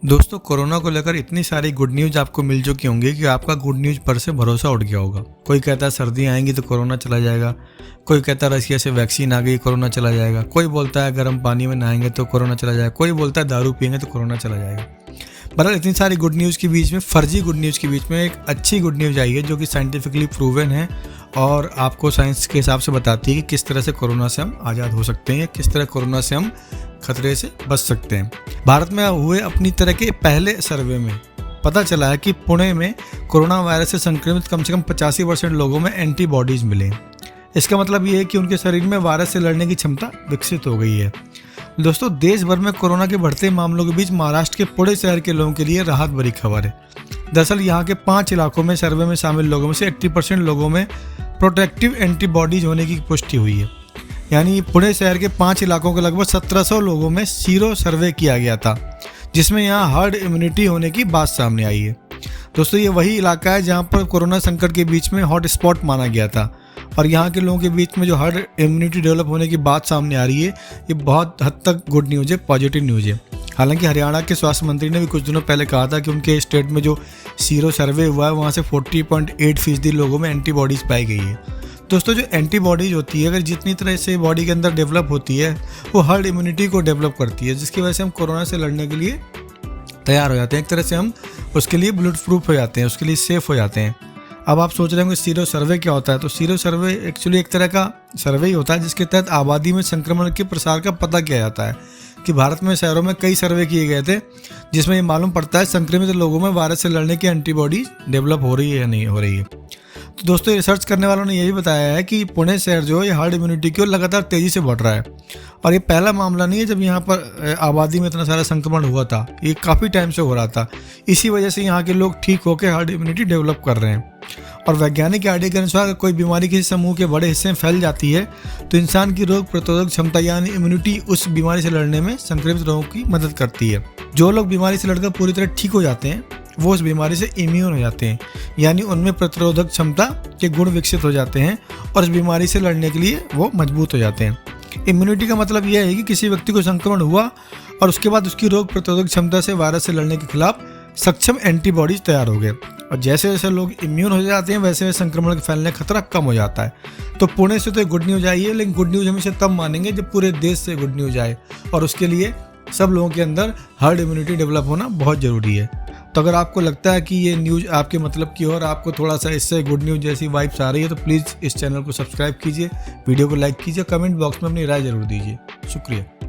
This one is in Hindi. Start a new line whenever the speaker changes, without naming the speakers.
दोस्तों, कोरोना को लेकर इतनी सारी गुड न्यूज़ आपको मिल चुकी होंगी कि आपका गुड न्यूज़ पर से भरोसा उठ गया होगा। कोई कहता है सर्दी आएंगी तो कोरोना चला जाएगा, कोई कहता है रशिया से वैक्सीन आ गई कोरोना चला जाएगा, कोई बोलता है गर्म पानी में नहाएंगे तो कोरोना चला जाएगा, कोई बोलता है दारू पिएंगे तो कोरोना चला जाएगा। बहरहाल इतनी सारी गुड न्यूज़ के बीच में, फर्जी गुड न्यूज़ के बीच में एक अच्छी गुड न्यूज़ आई है जो कि साइंटिफिकली प्रूवन है और आपको साइंस के हिसाब से बताती है कि किस तरह से कोरोना से हम आज़ाद हो सकते हैं, किस तरह कोरोना से हम खतरे से बच सकते हैं। भारत में हुए अपनी तरह के पहले सर्वे में पता चला है कि पुणे में कोरोना वायरस से संक्रमित कम से कम 85% लोगों में एंटीबॉडीज मिले। इसका मतलब ये है कि उनके शरीर में वायरस से लड़ने की क्षमता विकसित हो गई है। दोस्तों, देश भर में कोरोना के बढ़ते मामलों के बीच महाराष्ट्र के पुणे शहर के लोगों के लिए राहत भरी खबर है। दरअसल यहाँ के 5 इलाकों में सर्वे में शामिल लोगों में से 80% लोगों में प्रोटेक्टिव एंटीबॉडीज होने की पुष्टि हुई है। यानी पुणे शहर के 5 इलाकों के लगभग 1700 लोगों में सीरो सर्वे किया गया था, जिसमें यहाँ हर्ड इम्यूनिटी होने की बात सामने आई है। दोस्तों, ये वही इलाका है जहाँ पर कोरोना संकट के बीच में हॉट स्पॉट माना गया था और यहाँ के लोगों के बीच में जो हर्ड इम्यूनिटी डेवलप होने की बात सामने आ रही है, ये बहुत हद तक गुड न्यूज़ है, पॉजिटिव न्यूज़ है। हालांकि हरियाणा के स्वास्थ्य मंत्री ने भी कुछ दिनों पहले कहा था कि उनके स्टेट में जो सीरो सर्वे हुआ है वहाँ से 40.8% लोगों में एंटीबॉडीज़ पाई गई है। दोस्तों, जो एंटीबॉडीज होती है, अगर जितनी तरह से बॉडी के अंदर डेवलप होती है, वो हर्ड इम्यूनिटी को डेवलप करती है, जिसकी वजह से हम कोरोना से लड़ने के लिए तैयार हो जाते हैं। एक तरह से हम उसके लिए बुलेट प्रूफ हो जाते हैं, उसके लिए सेफ हो जाते हैं। अब आप सोच रहे होंगे सीरो सर्वे क्या होता है। तो सीरो सर्वे एक्चुअली एक तरह का सर्वे ही होता है जिसके तहत आबादी में संक्रमण के प्रसार का पता किया जाता है। कि भारत में शहरों में कई सर्वे किए गए थे जिसमें ये मालूम पड़ता है संक्रमित लोगों में वायरस से लड़ने की एंटीबॉडी डेवलप हो रही है या नहीं हो रही है। तो दोस्तों, रिसर्च करने वालों ने यह भी बताया है कि पुणे शहर जो है ये हर्ड इम्यूनिटी की ओर लगातार तेज़ी से बढ़ रहा है और ये पहला मामला नहीं है जब यहाँ पर आबादी में इतना सारा संक्रमण हुआ था। ये काफ़ी टाइम से हो रहा था। इसी वजह से यहाँ के लोग ठीक होकर हर्ड इम्यूनिटी डेवलप कर रहे हैं। और वैज्ञानिक आइडिया के अनुसार अगर कोई बीमारी किसी समूह के बड़े हिस्से में फैल जाती है तो इंसान की रोग प्रतिरोधक क्षमता यानी इम्यूनिटी उस बीमारी से लड़ने में संक्रमित लोगों की मदद करती है। जो लोग बीमारी से लड़कर पूरी तरह ठीक हो जाते हैं वो उस बीमारी से इम्यून हो जाते हैं, यानी उनमें प्रतिरोधक क्षमता के गुण विकसित हो जाते हैं और इस बीमारी से लड़ने के लिए वो मजबूत हो जाते हैं। इम्यूनिटी का मतलब यह है कि किसी व्यक्ति को संक्रमण हुआ और उसके बाद उसकी रोग प्रतिरोधक क्षमता से वायरस से लड़ने के खिलाफ सक्षम एंटीबॉडीज तैयार हो गए और जैसे जैसे लोग इम्यून हो जाते हैं वैसे वैसे संक्रमण के फैलने का खतरा कम हो जाता है। तो पुणे से तो गुड न्यूज़ आई है, लेकिन गुड न्यूज़ हमेशा तब मानेंगे जब पूरे देश से गुड न्यूज़ आए और उसके लिए सब लोगों के अंदर हर्ड इम्यूनिटी डेवलप होना बहुत ज़रूरी है। तो अगर आपको लगता है कि ये न्यूज़ आपके मतलब की हो और आपको थोड़ा सा इससे गुड न्यूज़ जैसी वाइब्स आ रही है तो प्लीज़ इस चैनल को सब्सक्राइब कीजिए, वीडियो को लाइक कीजिए, कमेंट बॉक्स में अपनी राय ज़रूर दीजिए। शुक्रिया।